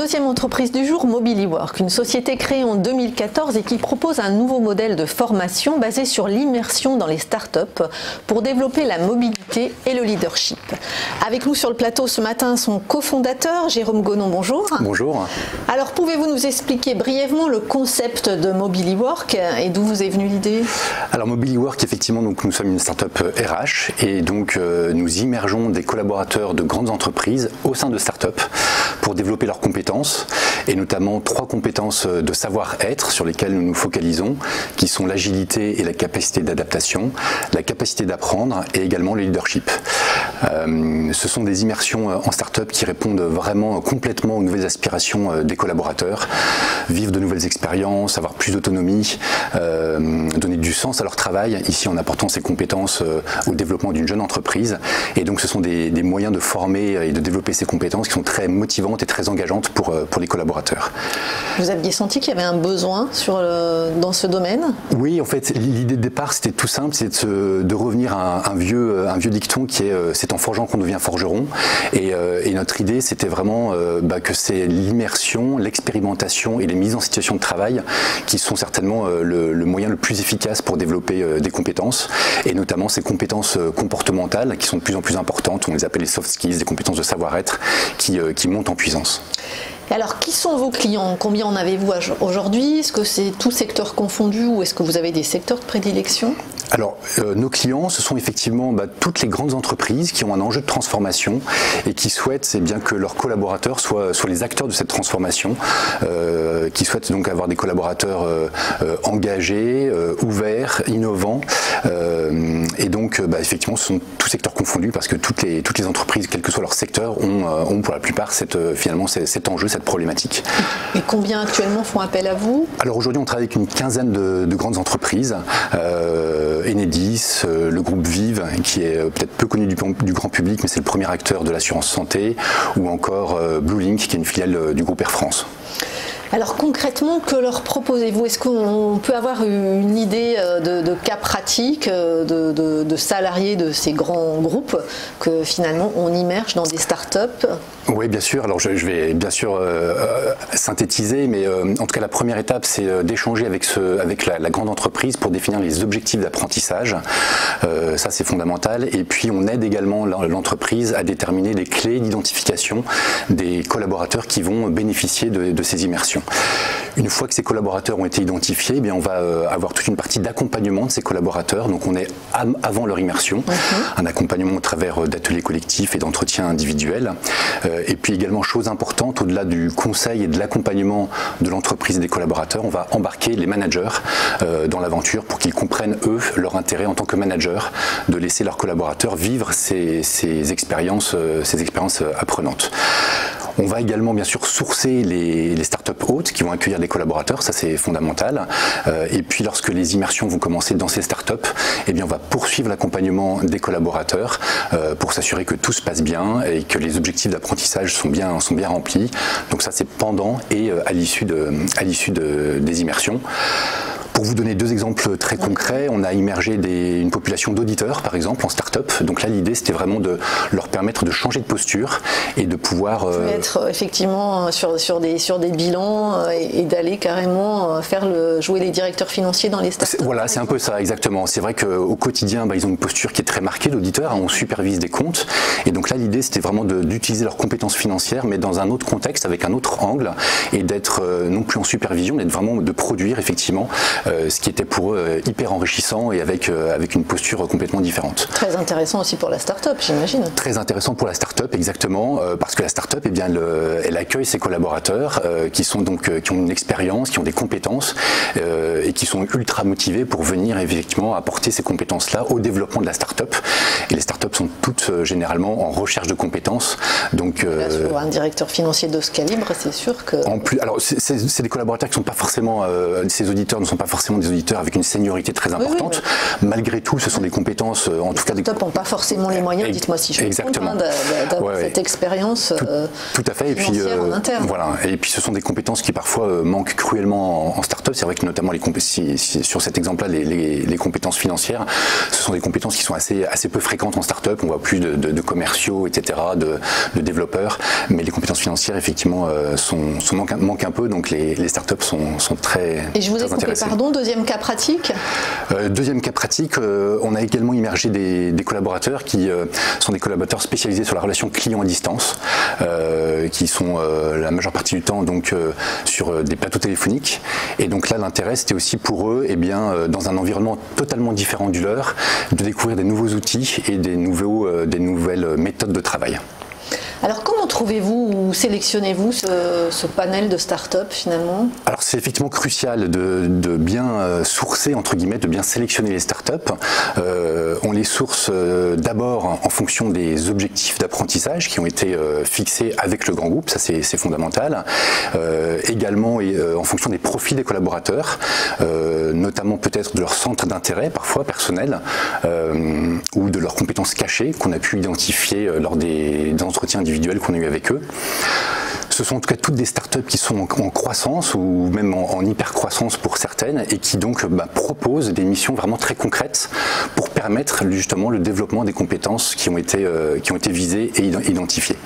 Deuxième entreprise du jour, Mobiliwork, une société créée en 2014 et qui propose un nouveau modèle de formation basé sur l'immersion dans les startups pour développer la mobilité et le leadership. Avec nous sur le plateau ce matin son cofondateur, Jérôme Gonon, bonjour. Bonjour. Alors pouvez-vous nous expliquer brièvement le concept de Mobiliwork et d'où vous est venue l'idée? Alors Mobiliwork, effectivement, donc, nous sommes une startup RH et donc nous immergeons des collaborateurs de grandes entreprises au sein de startups pour développer leurs compétences et notamment 3 compétences de savoir-être sur lesquelles nous nous focalisons, qui sont l'agilité et la capacité d'adaptation, la capacité d'apprendre et également le leadership. Ce sont des immersions en start-up qui répondent vraiment complètement aux nouvelles aspirations des collaborateurs, vivre de nouvelles expériences, avoir plus d'autonomie, donner du sens à leur travail, ici en apportant ces compétences au développement d'une jeune entreprise. Et donc ce sont des moyens de former et de développer ces compétences qui sont très motivantes et très engageantes pour les collaborateurs. Vous aviez senti qu'il y avait un besoin dans ce domaine? Oui, en fait, l'idée de départ, c'était tout simple, c'est de revenir à un vieux dicton qui est « c'est en forgeant qu'on devient forgeron ». Et notre idée, c'était vraiment que c'est l'immersion, l'expérimentation et les mises en situation de travail qui sont certainement le moyen le plus efficace pour développer des compétences, et notamment ces compétences comportementales qui sont de plus en plus importantes, on les appelle les soft skills, des compétences de savoir-être qui montent en puissance. Et alors, qui sont vos clients? Combien en avez-vous aujourd'hui? Est-ce que c'est tout secteur confondu ou est-ce que vous avez des secteurs de prédilection? Alors, nos clients, ce sont effectivement toutes les grandes entreprises qui ont un enjeu de transformation et qui souhaitent bien que leurs collaborateurs soient les acteurs de cette transformation, qui souhaitent donc avoir des collaborateurs engagés, ouverts, innovants. Et donc, effectivement, ce sont tous secteurs confondus parce que toutes les entreprises, quel que soit leur secteur, ont pour la plupart finalement cet enjeu, cette problématique. Et combien actuellement font appel à vous? Alors aujourd'hui, on travaille avec une quinzaine de grandes entreprises. Enedis, le groupe Vive, qui est peut-être peu connu du grand public, mais c'est le premier acteur de l'assurance santé, ou encore Bluelink, qui est une filiale du groupe Air France. Alors concrètement, que leur proposez-vous? Est-ce qu'on peut avoir une idée de cas pratiques de salariés de ces grands groupes que finalement on immerge dans des startups? Oui, bien sûr. Alors je vais bien sûr synthétiser, mais en tout cas la première étape, c'est d'échanger avec la grande entreprise pour définir les objectifs d'apprentissage. Ça, c'est fondamental. Et puis on aide également l'entreprise à déterminer les clés d'identification des collaborateurs qui vont bénéficier de ces immersions. Une fois que ces collaborateurs ont été identifiés, on va avoir toute une partie d'accompagnement de ces collaborateurs. Donc on est avant leur immersion, un accompagnement au travers d'ateliers collectifs et d'entretiens individuels. Et puis également, chose importante, au-delà du conseil et de l'accompagnement de l'entreprise et des collaborateurs, on va embarquer les managers dans l'aventure pour qu'ils comprennent, eux, leur intérêt en tant que manager de laisser leurs collaborateurs vivre ces expériences apprenantes. On va également bien sûr sourcer les startups hôtes qui vont accueillir des collaborateurs, ça c'est fondamental. Et puis lorsque les immersions vont commencer dans ces startups, on va poursuivre l'accompagnement des collaborateurs pour s'assurer que tout se passe bien et que les objectifs d'apprentissage sont bien remplis. Donc ça c'est pendant et à l'issue des immersions. Pour vous donner 2 exemples très concrets, on a immergé une population d'auditeurs, par exemple, en start-up. Donc là, l'idée, c'était vraiment de leur permettre de changer de posture et de pouvoir... être effectivement sur des bilans et d'aller carrément jouer les directeurs financiers dans les start-up. Voilà, c'est un peu ça, exactement. C'est vrai qu'au quotidien, ils ont une posture qui est très marquée d'auditeurs. On supervise des comptes. Et donc là, l'idée, c'était vraiment d'utiliser leurs compétences financières, mais dans un autre contexte, avec un autre angle, et d'être non plus en supervision, mais de produire, effectivement, ce qui était pour eux hyper enrichissant et avec une posture complètement différente. Très intéressant aussi pour la start-up, j'imagine. Très intéressant pour la start-up, exactement, parce que la start-up, elle accueille ses collaborateurs qui ont une expérience, qui ont des compétences et qui sont ultra motivés pour venir effectivement apporter ces compétences-là au développement de la start-up. Et les start-up sont toutes généralement en recherche de compétences. Donc, pour un directeur financier de ce calibre, c'est sûr que... En plus, alors c'est des collaborateurs qui sont pas forcément, ces auditeurs ne sont pas forcément forcément des auditeurs avec une seniorité très importante. Oui. Malgré tout, ce sont des compétences, en tout cas... Les startups n'ont pas forcément les moyens, dites-moi si je me trompe, d'avoir cette expérience tout à fait. Et puis, en interne. Voilà. Et puis ce sont des compétences qui parfois manquent cruellement en start-up. C'est vrai que notamment sur cet exemple-là, les compétences financières, ce sont des compétences qui sont assez peu fréquentes en start-up. On voit plus de commerciaux, etc., de développeurs. Mais les compétences financières, effectivement, manquent un peu. Donc les startups sont très Et je vous ai coupé, pardon, deuxième cas pratique. Deuxième cas pratique, on a également immergé des collaborateurs qui sont des collaborateurs spécialisés sur la relation client à distance, qui sont la majeure partie du temps donc sur des plateaux téléphoniques. Et donc là, l'intérêt, c'était aussi pour eux, dans un environnement totalement différent du leur, de découvrir des nouveaux outils et des nouvelles méthodes de travail. Alors comment trouvez-vous ou sélectionnez-vous ce panel de start-up finalement? Alors c'est effectivement crucial de bien sourcer, entre guillemets, de bien sélectionner les start-up. On les source d'abord en fonction des objectifs d'apprentissage qui ont été fixés avec le grand groupe, ça c'est fondamental. Également en fonction des profils des collaborateurs, notamment peut-être de leur centre d'intérêt, parfois personnel, ou de leurs compétences cachées qu'on a pu identifier lors des entretiens individuels qu'on a eu avec eux. Ce sont en tout cas toutes des startups qui sont en croissance ou même en hyper-croissance pour certaines et qui donc proposent des missions vraiment très concrètes pour permettre justement le développement des compétences qui ont été visées et identifiées.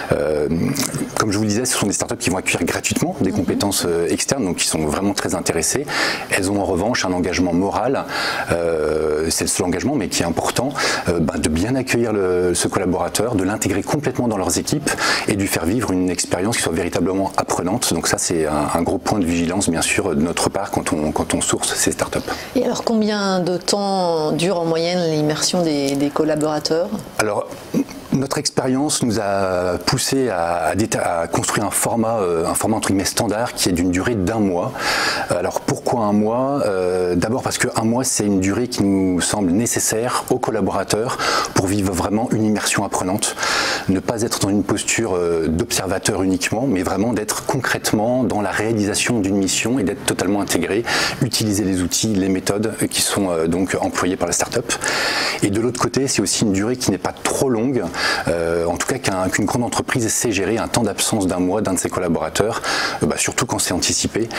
Comme je vous le disais, ce sont des startups qui vont accueillir gratuitement des compétences externes, donc qui sont vraiment très intéressées. Elles ont en revanche un engagement moral, c'est le seul engagement mais qui est important, de bien accueillir ce collaborateur, de l'intégrer complètement dans leurs équipes et de lui faire vivre une expérience qui soit véritablement apprenante. Donc ça, c'est un gros point de vigilance, bien sûr, de notre part quand on source ces startups. Et alors, combien de temps dure en moyenne l'immersion des collaborateurs? Alors, notre expérience nous a poussé à construire un format entre guillemets standard qui est d'une durée d'1 mois. Alors pourquoi 1 mois? D'abord parce que 1 mois c'est une durée qui nous semble nécessaire aux collaborateurs pour vivre vraiment une immersion apprenante. Ne pas être dans une posture d'observateur uniquement, mais vraiment d'être concrètement dans la réalisation d'une mission et d'être totalement intégré, utiliser les outils, les méthodes qui sont donc employées par la start-up. Et de l'autre côté, c'est aussi une durée qui n'est pas trop longue. En tout cas qu'une grande entreprise sait gérer un temps d'absence d'1 mois d'un de ses collaborateurs, surtout quand c'est anticipé,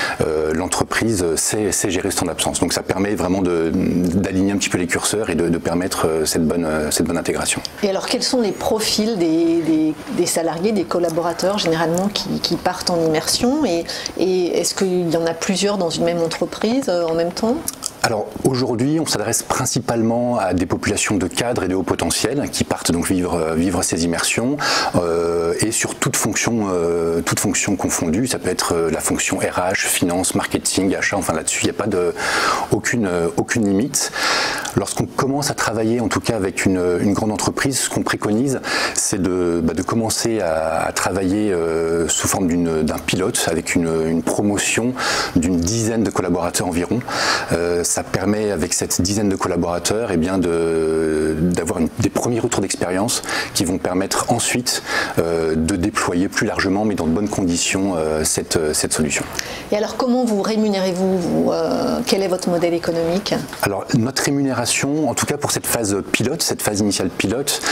l'entreprise sait gérer ce temps d'absence. Donc ça permet vraiment d'aligner un petit peu les curseurs et de permettre cette bonne intégration. Et alors quels sont les profils des salariés, des collaborateurs généralement qui partent en immersion et est-ce qu'il y en a plusieurs dans une même entreprise en même temps? Alors aujourd'hui, on s'adresse principalement à des populations de cadres et de hauts potentiels qui partent donc vivre ces immersions et sur toute fonction confondue. Ça peut être la fonction RH, finance, marketing, achat. Enfin là-dessus, il n'y a pas aucune limite. Lorsqu'on commence à travailler, en tout cas avec une grande entreprise, ce qu'on préconise, c'est de commencer à travailler sous forme d'un pilote avec une promotion d'une dizaine de collaborateurs environ. Ça permet, avec cette dizaine de collaborateurs, d'avoir des premiers retours d'expérience qui vont permettre ensuite de déployer plus largement, mais dans de bonnes conditions, cette solution. Et alors, comment vous rémunérez-vous quel est votre modèle économique? Alors, notre rémunération, en tout cas pour cette phase pilote, cette phase initiale pilote,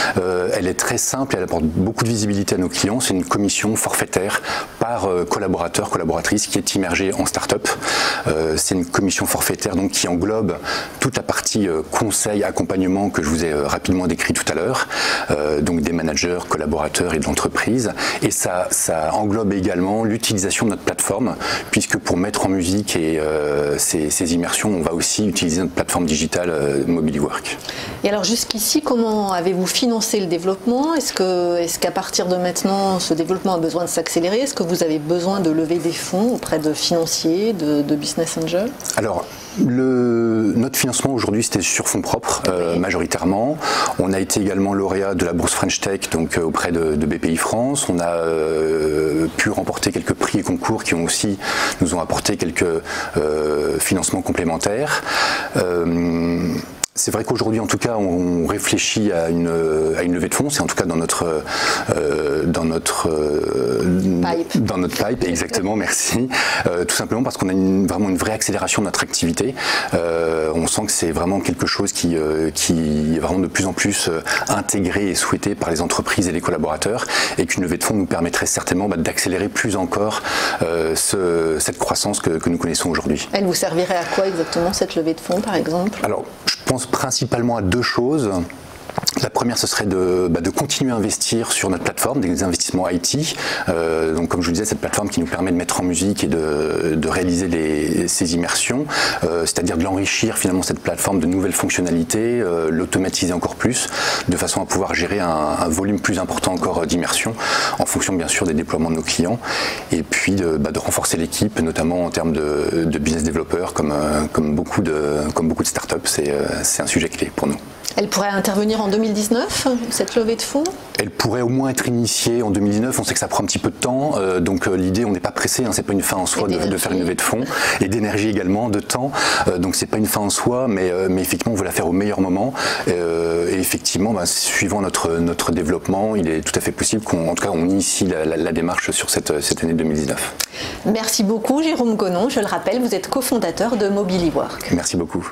elle est très simple et elle apporte beaucoup de visibilité à nos clients. C'est une commission forfaitaire par collaborateur, collaboratrice qui est immergée en start-up. C'est une commission forfaitaire donc qui englobe toute la partie conseil, accompagnement que je vous ai rapidement décrit tout à l'heure, donc des managers, collaborateurs et de l'entreprise. Et ça englobe également l'utilisation de notre plateforme, puisque pour mettre en musique et ces immersions, on va aussi utiliser notre plateforme digitale Mobiliwork. Et alors jusqu'ici, comment avez-vous financé le développement? Est-ce qu'à partir de maintenant, ce développement a besoin de s'accélérer? Est-ce que vous avez besoin de lever des fonds auprès de financiers, de business angels? Alors, notre financement aujourd'hui c'était sur fonds propres majoritairement. On a été également lauréat de la bourse French Tech donc auprès de BPI France. On a pu remporter quelques prix et concours qui nous ont apporté quelques financements complémentaires. C'est vrai qu'aujourd'hui, en tout cas, on réfléchit à une levée de fonds. C'est en tout cas dans notre pipe, exactement. Merci. Tout simplement parce qu'on a vraiment une vraie accélération de notre activité. On sent que c'est vraiment quelque chose qui est vraiment de plus en plus intégré et souhaité par les entreprises et les collaborateurs, et qu'une levée de fonds nous permettrait certainement d'accélérer plus encore cette croissance que nous connaissons aujourd'hui. Elle vous servirait à quoi exactement, cette levée de fonds, par exemple? Alors, je pense principalement à deux choses. La première, ce serait de continuer à investir sur notre plateforme, des investissements IT. Donc, comme je vous disais, cette plateforme qui nous permet de mettre en musique et de réaliser ces immersions, c'est-à-dire de l'enrichir finalement cette plateforme de nouvelles fonctionnalités, l'automatiser encore plus, de façon à pouvoir gérer un volume plus important encore d'immersions, en fonction bien sûr des déploiements de nos clients, et puis de renforcer l'équipe, notamment en termes de business développeurs, comme beaucoup de startups. C'est un sujet clé pour nous. Elle pourrait intervenir en 2019, cette levée de fonds? Elle pourrait au moins être initiée en 2019. On sait que ça prend un petit peu de temps, donc l'idée, on n'est pas pressé, hein, c'est pas une fin en soi de faire une levée de fonds, et d'énergie également, de temps. Donc c'est pas une fin en soi, mais effectivement, on veut la faire au meilleur moment. Et effectivement, suivant notre développement, il est tout à fait possible qu'en tout cas, on initie la démarche sur cette année 2019. Merci beaucoup, Jérôme Connon. Je le rappelle, vous êtes cofondateur de Mobiliwork. Merci beaucoup.